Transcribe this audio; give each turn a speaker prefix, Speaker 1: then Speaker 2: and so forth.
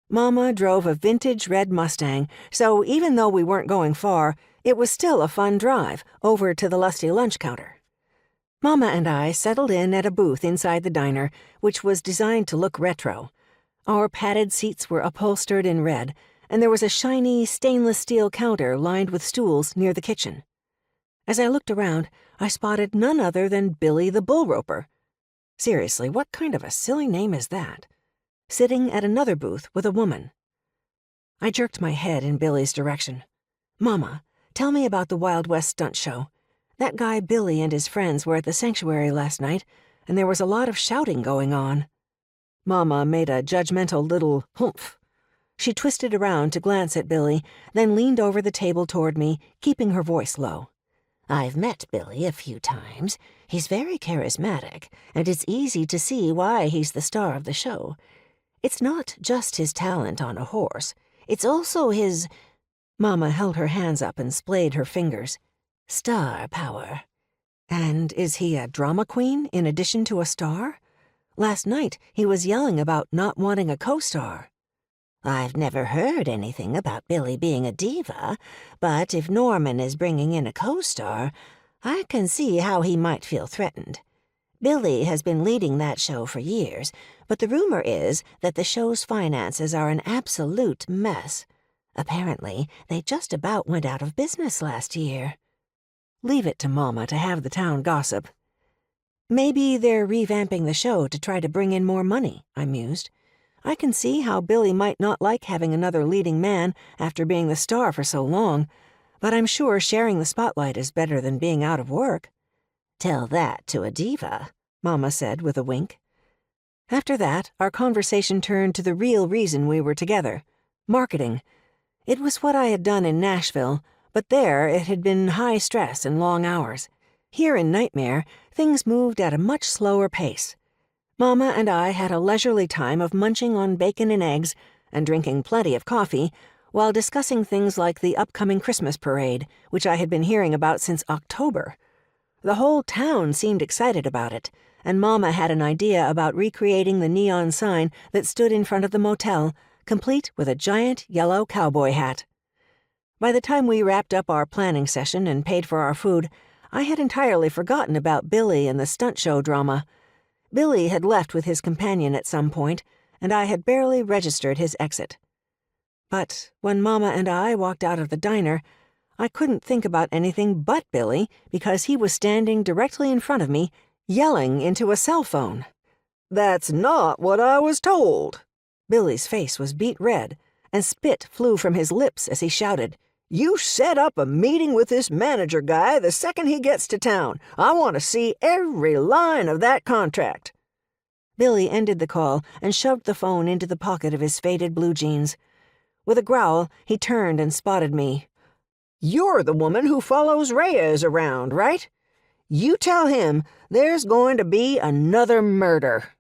Speaker 1: Mama drove a vintage red Mustang, so even though we weren't going far, it was still a fun drive over to the lusty lunch counter. Mama and I settled in at a booth inside the diner, which was designed to look retro. Our padded seats were upholstered in red, and there was a shiny stainless steel counter lined with stools near the kitchen. As I looked around, I spotted none other than Billy the Bull Roper. Seriously, what kind of a silly name is that? Sitting at another booth with a woman. I jerked my head in Billy's direction. "Mama, tell me about the Wild West Stunt Show. That guy Billy and his friends were at the sanctuary last night, and there was a lot of shouting going on." Mama made a judgmental little humph. She twisted around to glance at Billy, then leaned over the table toward me, keeping her voice low. "I've met Billy a few times. He's very charismatic, and it's easy to see why he's the star of the show. It's not just his talent on a horse. It's also his—" Mama held her hands up and splayed her fingers. "Star power." "And is he a drama queen in addition to a star? Last night he was yelling about not wanting a co-star." "I've never heard anything about Billy being a diva, but if Norman is bringing in a co-star, I can see how he might feel threatened. Billy has been leading that show for years, but the rumor is that the show's finances are an absolute mess. Apparently, they just about went out of business last year." Leave it to Mama to have the town gossip. "Maybe they're revamping the show to try to bring in more money," I mused. "I can see how Billy might not like having another leading man after being the star for so long, but I'm sure sharing the spotlight is better than being out of work." "Tell that to a diva," Mama said with a wink. After that, our conversation turned to the real reason we were together: marketing. It was what I had done in Nashville, but there it had been high stress and long hours. Here in Nightmare, things moved at a much slower pace. Mama and I had a leisurely time of munching on bacon and eggs and drinking plenty of coffee while discussing things like the upcoming Christmas parade, which I had been hearing about since October. The whole town seemed excited about it, and Mama had an idea about recreating the neon sign that stood in front of the motel, complete with a giant yellow cowboy hat. By the time we wrapped up our planning session and paid for our food, I had entirely forgotten about Billy and the stunt show drama. Billy had left with his companion at some point, and I had barely registered his exit. But when Mama and I walked out of the diner, I couldn't think about anything but Billy because he was standing directly in front of me, yelling into a cell phone. "That's not what I was told." Billy's face was beet red, and spit flew from his lips as he shouted, "You set up a meeting with this manager guy the second he gets to town. I want to see every line of that contract." Billy ended the call and shoved the phone into the pocket of his faded blue jeans. With a growl, he turned and spotted me. "You're the woman who follows Reyes around, right? You tell him there's going to be another murder."